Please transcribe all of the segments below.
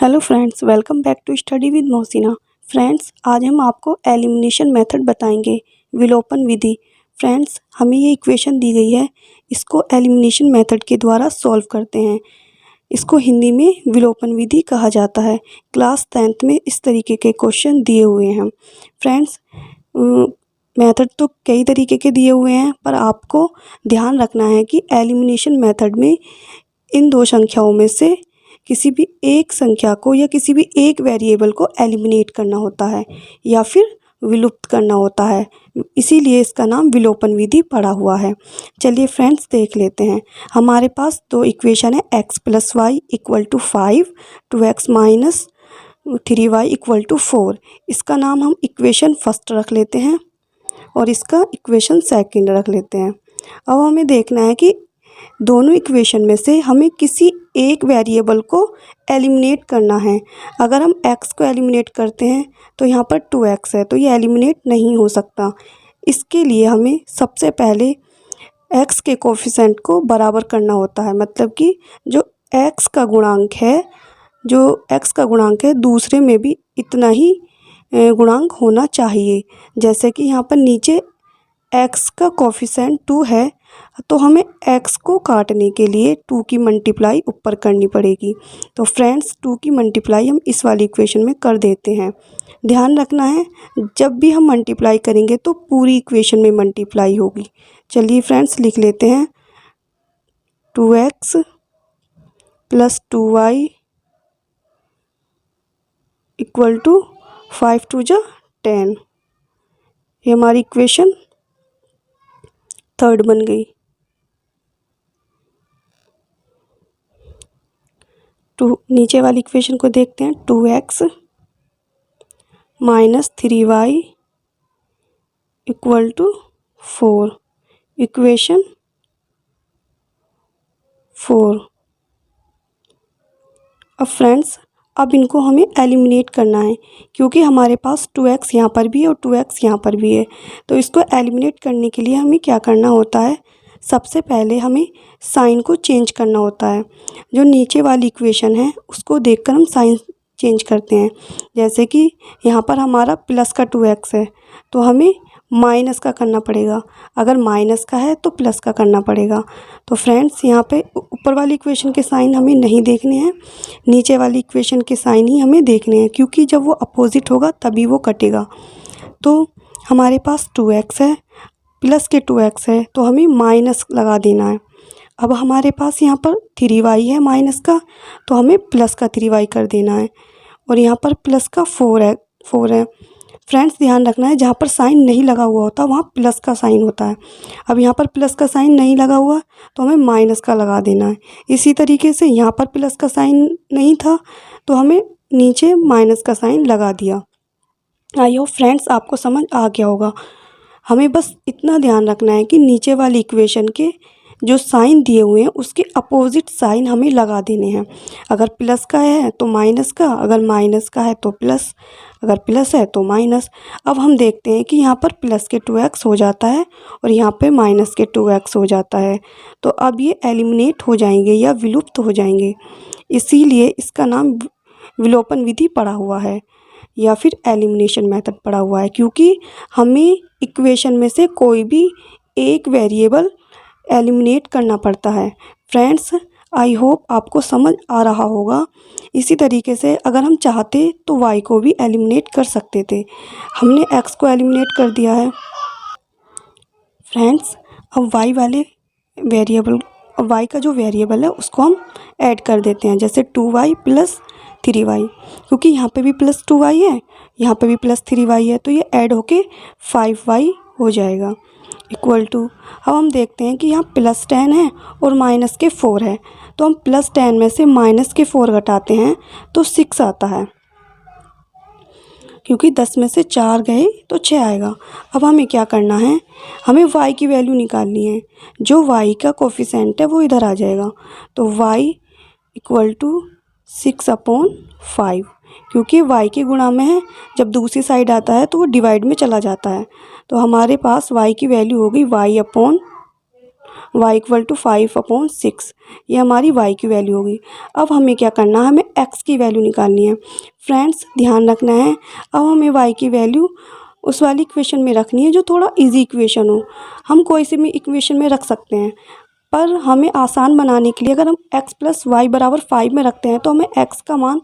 Hello friends, welcome back to study with Mohsina. Friends, आज हम आपको एलिमिनेशन मेथड बताएंगे, विलोपन विधि। फ्रेंड्स, हमें ये इक्वेशन दी गई है, इसको एलिमिनेशन मेथड के द्वारा सॉल्व करते हैं। इसको हिंदी में विलोपन विधि कहा जाता है। क्लास 10th में इस तरीके के क्वेश्चन दिए हुए हैं। फ्रेंड्स, मेथड तो कई तरीके के दिए हुए हैं, पर आपको ध्यान रखना है कि एलिमिनेशन मेथड में इन दो संख्याओं में से किसी भी एक संख्या को या किसी भी एक वेरिएबल को एलिमिनेट करना होता है या फिर विलुप्त करना होता है। इसीलिए इसका नाम विलोपन विधि पड़ा हुआ है। चलिए फ्रेंड्स, देख लेते हैं। हमारे पास दो इक्वेशन है, x + y = 5, 2x - 3y = 4। इसका नाम हम इक्वेशन फर्स्ट रख लेते हैं और इसका इक्वेशन सेकंड रख लेते हैं। अब हमें देखना है कि दोनों इक्वेशन में से हमें किसी एक वेरिएबल को एलिमिनेट करना है। अगर हम x को एलिमिनेट करते हैं तो यहाँ पर 2x है, तो ये एलिमिनेट नहीं हो सकता। इसके लिए हमें सबसे पहले x के कोफिशिएंट को बराबर करना होता है, मतलब कि जो x का गुणांक है दूसरे में भी इतना ही गुणांक होना चाहिए। जैसे कि यहाँ पर नीचे x का कोफिशिएंट 2 है, तो हमें x को काटने के लिए 2 की मल्टीप्लाई ऊपर करनी पड़ेगी। तो फ्रेंड्स, 2 की मल्टीप्लाई हम इस वाली इक्वेशन में कर देते हैं। ध्यान रखना है, जब भी हम मल्टीप्लाई करेंगे तो पूरी इक्वेशन में मल्टीप्लाई होगी। चलिए फ्रेंड्स, लिख लेते हैं 2x + 2y = 5 × 2 = 10। ये हमारी इक्वेशन थर्ड बन गई। नीचे वाली इक्वेशन को देखते हैं, 2x - 3y = 4, इक्वेशन 4। अब फ्रेंड्स, अब इनको हमें एलिमिनेट करना है, क्योंकि हमारे पास 2x यहाँ पर भी है और 2x यहाँ पर भी है। तो इसको एलिमिनेट करने के लिए हमें क्या करना होता है, सबसे पहले हमें साइन को चेंज करना होता है। जो नीचे वाली इक्वेशन है उसको देखकर हम साइन चेंज करते हैं। जैसे कि यहाँ पर हमारा प्लस का 2x है, तो हमें माइनस का करना पड़ेगा। अगर माइनस का है तो प्लस का करना पड़ेगा। तो फ्रेंड्स, यहाँ पे ऊपर वाली इक्वेशन के साइन हमें नहीं देखने हैं, नीचे वाली इक्वेशन के साइन ही हमें देखने हैं, क्योंकि जब वो अपोजिट होगा तभी वो कटेगा। तो हमारे पास 2x है, प्लस के 2x है, तो हमें माइनस लगा देना है। अब हमारे पास यहाँ पर 3y है माइनस का, तो हमें प्लस का 3y कर देना है। और यहाँ पर प्लस का 4 है। फ्रेंड्स, ध्यान रखना है, जहाँ पर साइन नहीं लगा हुआ होता वहाँ प्लस का साइन होता है। अब यहाँ पर प्लस का साइन नहीं लगा हुआ तो हमें माइनस का लगा देना है। इसी तरीके से यहाँ पर प्लस का साइन नहीं था तो हमें नीचे माइनस का साइन लगा दिया। आई होप फ्रेंड्स आपको समझ आ गया होगा। हमें बस इतना ध्यान रखना है कि नीचे वाली इक्वेशन के जो साइन दिए हुए हैं उसके अपोजिट साइन हमें लगा देने हैं। अगर प्लस का है तो माइनस का, अगर माइनस का है तो प्लस, अगर प्लस है तो माइनस। अब हम देखते हैं कि यहाँ पर प्लस के 2x हो जाता है और यहाँ पे माइनस के 2x हो जाता है। तो अब ये एलिमिनेट हो जाएंगे या विलुप्त हो जाएंगे। इसीलिए इसका नाम विलोपन विधि पड़ा हुआ है या फिर एलिमिनेशन मेथड पड़ा हुआ है, क्योंकि हमें इक्वेशन में से कोई भी एक वेरिएबल एलिमिनेट करना पड़ता है। फ्रेंड्स, आई होप आपको समझ आ रहा होगा। इसी तरीके से अगर हम चाहते तो y को भी एलिमिनेट कर सकते थे। हमने x को एलिमिनेट कर दिया है। फ्रेंड्स, अब y का जो वेरिएबल है उसको हम ऐड कर देते हैं, जैसे 2y + 3y, क्योंकि यहाँ पे भी + 2y है, यहाँ पे भी + 3y है, तो ये ऐड होके 5y हो जाएगा = अब हम देखते हैं कि यहाँ +10 है और माइनस के 4 है, तो हम +10 में से माइनस के 4 घटाते हैं तो 6 आता है, क्योंकि 10 में से 4 गए तो 6 आएगा। अब हमें क्या करना है, हमें y की वैल्यू निकालनी है। जो y का कोफिशिएंट है वो इधर आ जाएगा, तो y = 6/5, क्योंकि y के गुणा में है, जब दूसरी साइड आता है तो वो डिवाइड में चला जाता है। तो हमारे पास y की वैल्यू होगी y/5 y इक्वल टू 5/6, ये हमारी y की वैल्यू होगी। अब हमें क्या करना है, हमें x की वैल्यू निकालनी है। फ्रेंड्स ध्यान रखना है, अब हमें y की वैल्यू उस वाली इक्वेशन में रखनी है जो थोड़ा इजी इक्वेशन हो। हम कोई सी भी इक्वेशन में रख सकते हैं, पर हमें आसान बनाने के लिए अगर हम x प्लस वाई बराबर 5 में रखते हैं तो हमें x का मान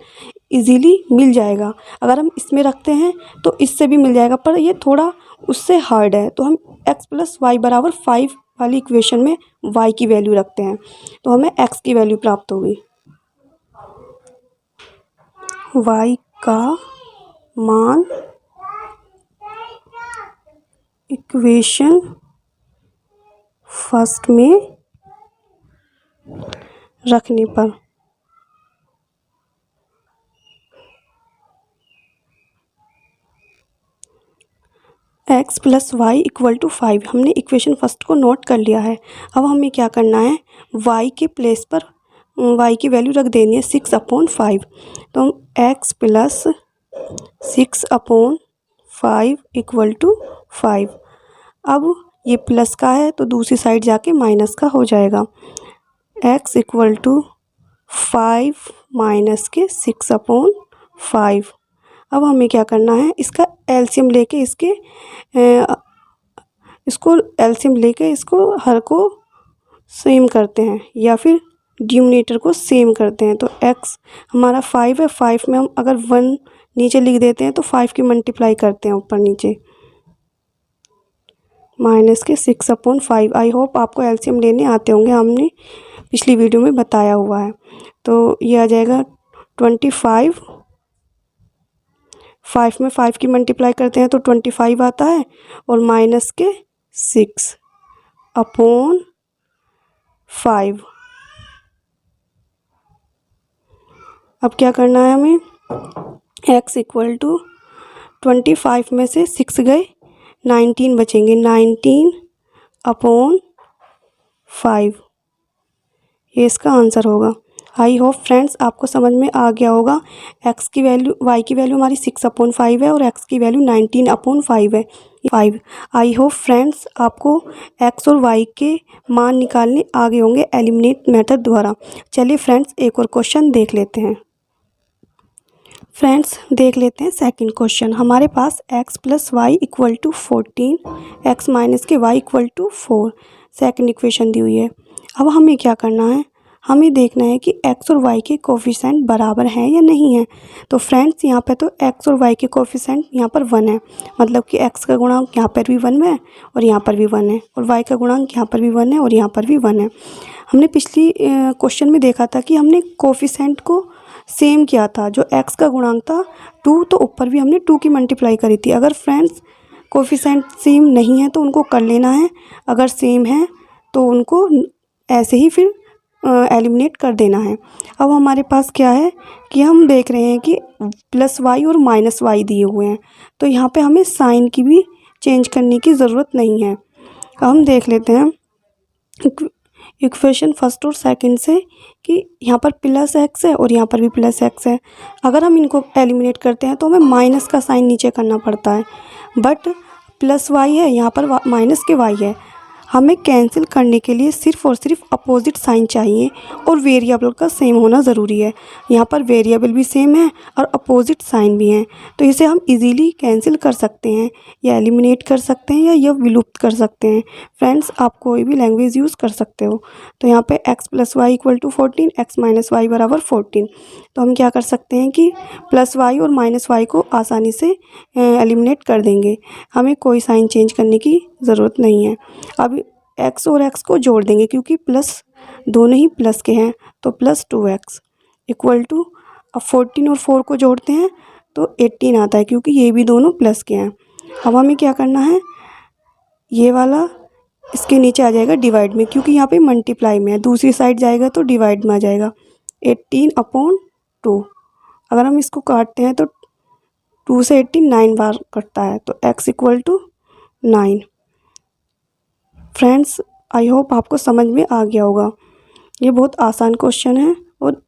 इजीली मिल जाएगा। अगर हम इसमें रखते हैं तो इससे भी मिल जाएगा, पर ये थोड़ा उससे हार्ड है। तो हम x प्लस वाई बराबर 5 वाली इक्वेशन में y की वैल्यू रखते हैं, तो हमें x की वैल्यू प्राप्त होगी। y का मान इक्वेशन फर्स्ट में रखने पर x plus y equal to 5, हमने इक्वेशन फर्स्ट को नोट कर लिया है। अब हमें क्या करना है, y के प्लेस पर y की वैल्यू रख देनी है 6/5। तो हम x प्लस 6/5 इक्वल टू 5। अब ये प्लस का है तो दूसरी साइड जाके माइनस का हो जाएगा। x इक्वल टू 5 माइनस के 6/5। अब हमें क्या करना है, इसका एलसीएम लेके इसको हर को सेम करते हैं या फिर डिनोमिनेटर को सेम करते हैं। तो x हमारा 5 है, 5 में हम अगर 1 नीचे लिख देते हैं तो 5 की मल्टीप्लाई करते हैं ऊपर नीचे, माइनस के 6/5। आई होप आपको एलसीएम लेने आते होंगे, हमने पिछली वीडियो में बताया हुआ है। तो ये आ जाएगा 25, 5 में 5 की मल्टीप्लाई करते हैं तो 25 आता है, और माइनस के 6/5। अब क्या करना है हमें, x इक्वल टू 25 में से 6 गए, 19 बचेंगे, 19/5, ये इसका आंसर होगा। आई होप फ्रेंड्स आपको समझ में आ गया होगा। x की वैल्यू, y की वैल्यू हमारी 6/5 है और x की वैल्यू 19/5 है। आई होप फ्रेंड्स आपको x और y के मान निकालने आ गए होंगे एलिमिनेट मेथड द्वारा। चलिए फ्रेंड्स एक और क्वेश्चन देख लेते हैं। फ्रेंड्स देख लेते हैं सेकंड क्वेश्चन। हमारे पास x plus y equal to 14, x minus के y equal to 4 second equation दी हुई है। अब हमें क्या करना है, हमें देखना है कि x और y के कोफिशिएंट बराबर हैं या नहीं है। तो फ्रेंड्स यहाँ पे तो x और y के कोफिशिएंट यहाँ पर 1 है, मतलब कि x का गुणांक यहाँ पर भी 1 है और यहाँ पर भी 1 है, और y का गुणांक यहाँ पर भी 1 है और यहाँ पर भी 1 है। हमने पिछली क्वेश्चन में देखा था कि हमने कोफिशिएंट को सेम किया था, जो x का गुणांक था 2, तो ऊपर भी हमने 2 की मल्टीप्लाई करी थी। अगर फ्रेंड्स कोफिशिएंट सेम नहीं है तो उनको कर लेना है, अगर सेम है तो उनको ऐसे ही फिर एलिमिनेट कर देना है। अब हमारे पास क्या है कि हम देख रहे हैं कि प्लस वाई और माइनस वाई दिए हुए हैं, तो यहाँ पे हमें साइन की भी चेंज करने की ज़रूरत नहीं है। हम देख लेते हैं इक्वेशन फर्स्ट और सेकंड से कि यहाँ पर प्लस एक्स है और यहाँ पर भी प्लस एक्स है। अगर हम इनको एलिमिनेट करते हैं तो हमें माइनस का साइन नीचे करना पड़ता है, बट प्लस वाई है, यहाँ पर माइनस के वाई है। हमें कैंसिल करने के लिए सिर्फ और सिर्फ अपोजिट साइन चाहिए और वेरिएबल का सेम होना ज़रूरी है। यहाँ पर वेरिएबल भी सेम है और अपोजिट साइन भी हैं, तो इसे हम इजीली कैंसिल कर सकते हैं या एलिमिनेट कर सकते हैं या यह विलुप्त कर सकते हैं। फ्रेंड्स आप कोई भी लैंग्वेज यूज़ कर सकते हो। तो यहाँ पे x plus y equal to 14, x minus y बराबर 14। तो हम क्या कर सकते हैं कि प्लस वाई और माइनस वाई को आसानी से एलिमिनेट कर देंगे, हमें कोई साइन चेंज करने की ज़रूरत नहीं है। अब x और x को जोड़ देंगे क्योंकि प्लस दोनों ही प्लस के हैं, तो प्लस 2x इक्वल टू, अब 14 और 4 को जोड़ते हैं तो 18 आता है क्योंकि ये भी दोनों प्लस के हैं। अब हमें क्या करना है, ये वाला इसके नीचे आ जाएगा डिवाइड में, क्योंकि यहाँ पे मल्टीप्लाई में है, दूसरी साइड जाएगा तो डिवाइड में आ जाएगा 18/2। अगर हम इसको काटते हैं तो 2 से 18 9 बार कटता है, तो x equal to 9। Friends I hope आपको समझ में आ गया होगा, ये बहुत आसान क्वेश्चन है। और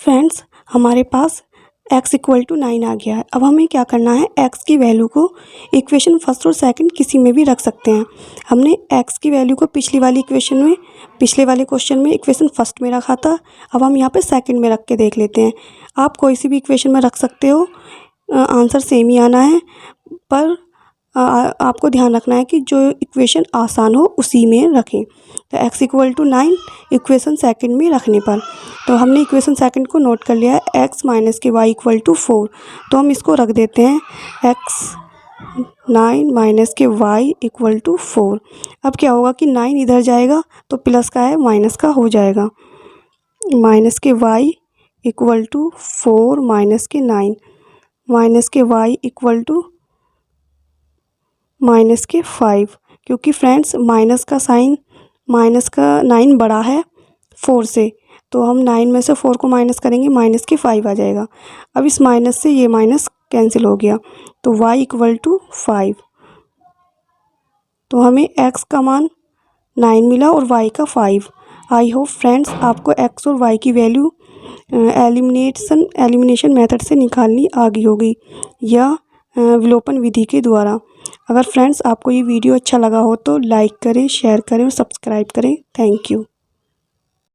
फ्रेंड्स हमारे पास x इक्वल टू 9 आ गया है। अब हमें क्या करना है, x की वैल्यू को इक्वेशन फर्स्ट और सेकंड किसी में भी रख सकते हैं। हमने x की वैल्यू को पिछले वाले क्वेश्चन में इक्वेशन फर्स्ट में रखा था। अब हम यहाँ पे सेकंड में रख के देख लेते हैं। आप कोई सी भी इक्वेशन में रख सकते हो, आंसर सेम ही आना है, पर आपको ध्यान रखना है कि जो इक्वेशन आसान हो उसी में रखें। तो x equal to 9 equation second में रखने पर, तो हमने इक्वेशन सेकंड को नोट कर लिया है, x माइनस के वाई इक्वल टू 4। तो हम इसको रख देते हैं x 9 माइनस के वाई इक्वल टू 4। अब क्या होगा कि 9 इधर जाएगा तो प्लस का है माइनस का हो जाएगा, माइनस के वाई इक्वल टू 4 माइनस के 9 माइनस के वाई इक्वल टू माइनस के 5, क्योंकि फ्रेंड्स माइनस का साइन, माइनस का 9 बड़ा है 4 से, तो हम 9 में से 4 को माइनस करेंगे, माइनस के 5 आ जाएगा। अब इस माइनस से ये माइनस कैंसिल हो गया, तो y इक्वल टू 5। तो हमें x का मान 9 मिला और y का 5। आई होप फ्रेंड्स आपको x और y की वैल्यू एलिमिनेशन मेथड से निकालनी आ गई होगी, या विलोपन विधि के द्वारा। अगर फ्रेंड्स आपको ये वीडियो अच्छा लगा हो तो लाइक करें, शेयर करें और सब्सक्राइब करें। Thank you.